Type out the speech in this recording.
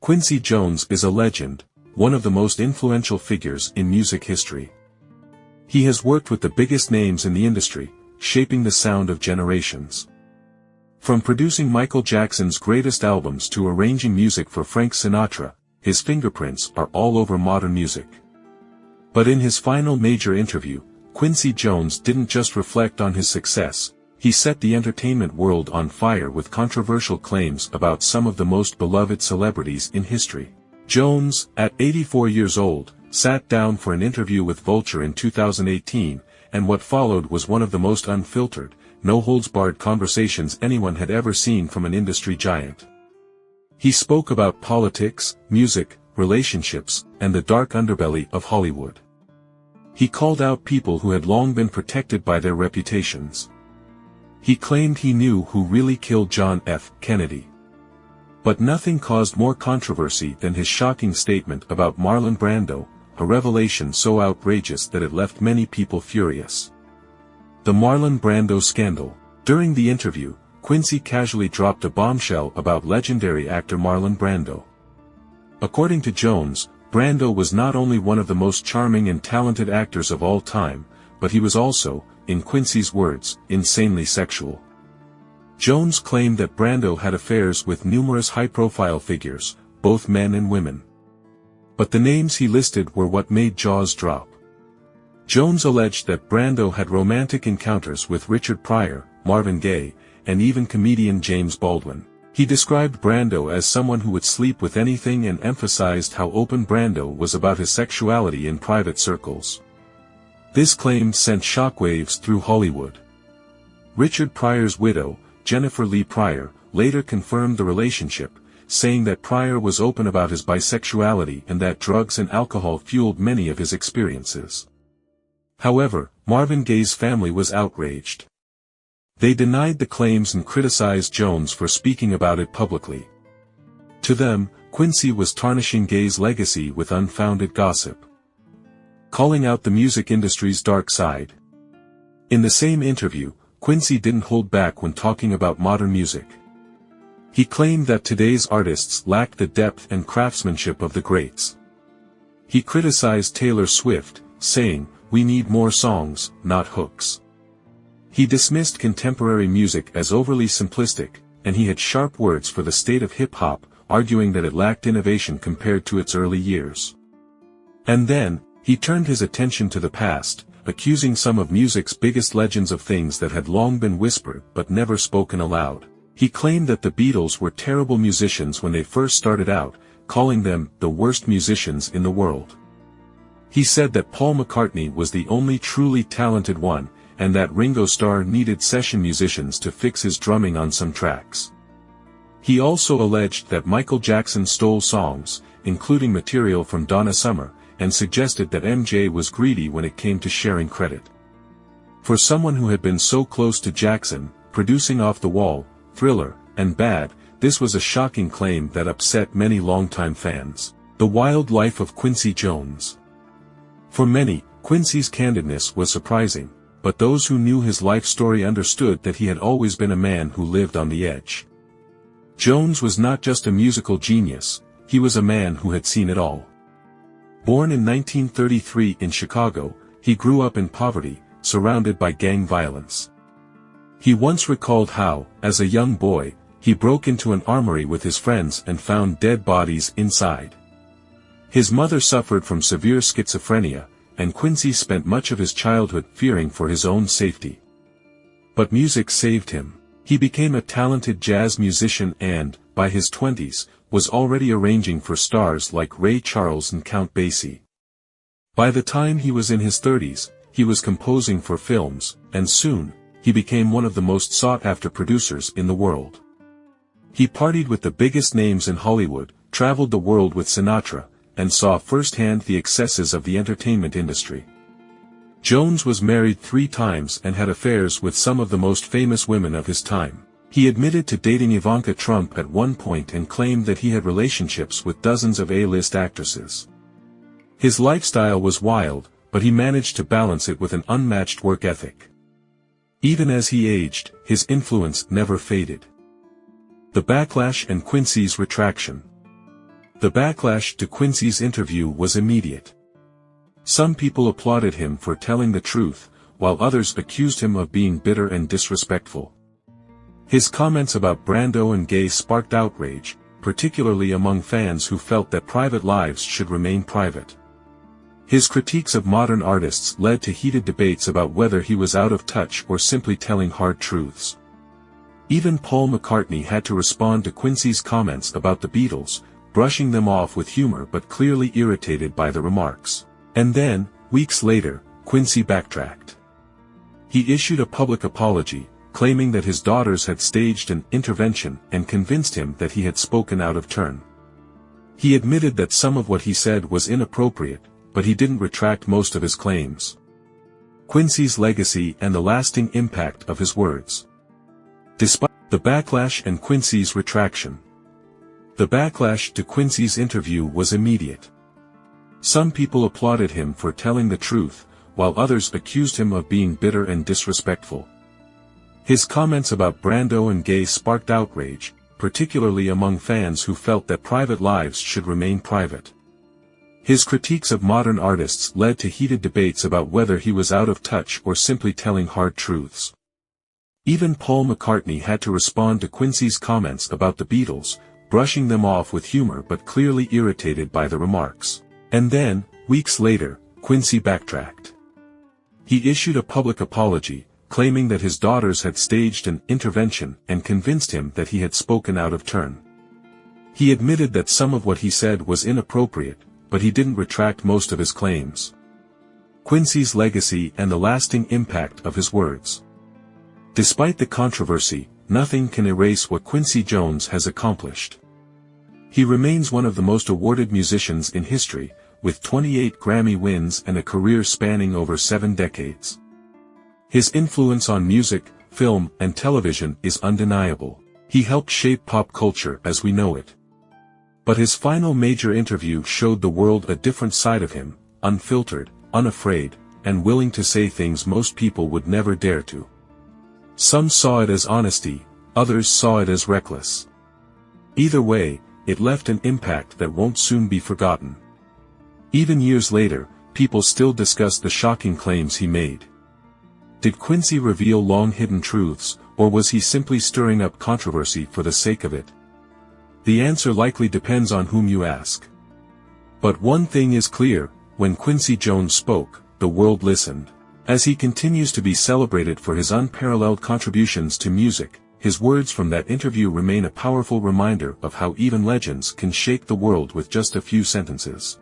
Quincy Jones is a legend, one of the most influential figures in music history. He has worked with the biggest names in the industry, shaping the sound of generations. From producing Michael Jackson's greatest albums to arranging music for Frank Sinatra, his fingerprints are all over modern music. But in his final major interview, Quincy Jones didn't just reflect on his success, he set the entertainment world on fire with controversial claims about some of the most beloved celebrities in history. Jones, at 84 years old, sat down for an interview with Vulture in 2018, and what followed was one of the most unfiltered, no-holds-barred conversations anyone had ever seen from an industry giant. He spoke about politics, music, relationships, and the dark underbelly of Hollywood. He called out people who had long been protected by their reputations. He claimed he knew who really killed John F. Kennedy. But nothing caused more controversy than his shocking statement about Marlon Brando, a revelation so outrageous that it left many people furious. The Marlon Brando scandal. During the interview, Quincy casually dropped a bombshell about legendary actor Marlon Brando. According to Jones, Brando was not only one of the most charming and talented actors of all time, but he was also, in Quincy's words, insanely sexual. Jones claimed that Brando had affairs with numerous high-profile figures, both men and women. But the names he listed were what made jaws drop. Jones alleged that Brando had romantic encounters with Richard Pryor, Marvin Gaye, and even comedian James Baldwin. He described Brando as someone who would sleep with anything and emphasized how open Brando was about his sexuality in private circles. This claim sent shockwaves through Hollywood. Richard Pryor's widow, Jennifer Lee Pryor, later confirmed the relationship, saying that Pryor was open about his bisexuality and that drugs and alcohol fueled many of his experiences. However, Marvin Gaye's family was outraged. They denied the claims and criticized Jones for speaking about it publicly. To them, Quincy was tarnishing Gaye's legacy with unfounded gossip, calling out the music industry's dark side. In the same interview, Quincy didn't hold back when talking about modern music. He claimed that today's artists lacked the depth and craftsmanship of the greats. He criticized Taylor Swift, saying, "We need more songs, not hooks." He dismissed contemporary music as overly simplistic, and he had sharp words for the state of hip-hop, arguing that it lacked innovation compared to its early years. And then, he turned his attention to the past, accusing some of music's biggest legends of things that had long been whispered but never spoken aloud. He claimed that the Beatles were terrible musicians when they first started out, calling them the worst musicians in the world. He said that Paul McCartney was the only truly talented one, and that Ringo Starr needed session musicians to fix his drumming on some tracks. He also alleged that Michael Jackson stole songs, including material from Donna Summer, and suggested that MJ was greedy when it came to sharing credit. For someone who had been so close to Jackson, producing Off the Wall, Thriller, and Bad, this was a shocking claim that upset many longtime fans. The Wild Life of Quincy Jones. For many, Quincy's candidness was surprising, but those who knew his life story understood that he had always been a man who lived on the edge. Jones was not just a musical genius, he was a man who had seen it all. Born in 1933 in Chicago, he grew up in poverty, surrounded by gang violence. He once recalled how, as a young boy, he broke into an armory with his friends and found dead bodies inside. His mother suffered from severe schizophrenia, and Quincy spent much of his childhood fearing for his own safety. But music saved him. He became a talented jazz musician and, by his 20s, was already arranging for stars like Ray Charles and Count Basie. By the time he was in his 30s, he was composing for films, and soon, he became one of the most sought-after producers in the world. He partied with the biggest names in Hollywood, traveled the world with Sinatra, and saw firsthand the excesses of the entertainment industry. Jones was married 3 times and had affairs with some of the most famous women of his time. He admitted to dating Ivanka Trump at one point and claimed that he had relationships with dozens of A-list actresses. His lifestyle was wild, but he managed to balance it with an unmatched work ethic. Even as he aged, his influence never faded. The backlash and Quincy's retraction. The backlash to Quincy's interview was immediate. Some people applauded him for telling the truth, while others accused him of being bitter and disrespectful. His comments about Brando and gays sparked outrage, particularly among fans who felt that private lives should remain private. His critiques of modern artists led to heated debates about whether he was out of touch or simply telling hard truths. Even Paul McCartney had to respond to Quincy's comments about the Beatles, brushing them off with humor but clearly irritated by the remarks. And then, weeks later, Quincy backtracked. He issued a public apology, claiming that his daughters had staged an intervention and convinced him that he had spoken out of turn. He admitted that some of what he said was inappropriate, but he didn't retract most of his claims. Quincy's legacy and the lasting impact of his words. Despite the backlash and Quincy's retraction. The backlash to Quincy's interview was immediate. Some people applauded him for telling the truth, while others accused him of being bitter and disrespectful. His comments about Brando and gays sparked outrage, particularly among fans who felt that private lives should remain private. His critiques of modern artists led to heated debates about whether he was out of touch or simply telling hard truths. Even Paul McCartney had to respond to Quincy's comments about the Beatles, brushing them off with humor but clearly irritated by the remarks. And then, weeks later, Quincy backtracked. He issued a public apology, claiming that his daughters had staged an intervention and convinced him that he had spoken out of turn. He admitted that some of what he said was inappropriate, but he didn't retract most of his claims. Quincy's legacy and the lasting impact of his words. Despite the controversy, nothing can erase what Quincy Jones has accomplished. He remains one of the most awarded musicians in history, with 28 Grammy wins and a career spanning over 7 decades. His influence on music, film, and television is undeniable. He helped shape pop culture as we know it. But his final major interview showed the world a different side of him, unfiltered, unafraid, and willing to say things most people would never dare to. Some saw it as honesty, others saw it as reckless. Either way, it left an impact that won't soon be forgotten. Even years later, people still discuss the shocking claims he made. Did Quincy reveal long-hidden truths, or was he simply stirring up controversy for the sake of it? The answer likely depends on whom you ask. But one thing is clear, when Quincy Jones spoke, the world listened. As he continues to be celebrated for his unparalleled contributions to music, his words from that interview remain a powerful reminder of how even legends can shake the world with just a few sentences.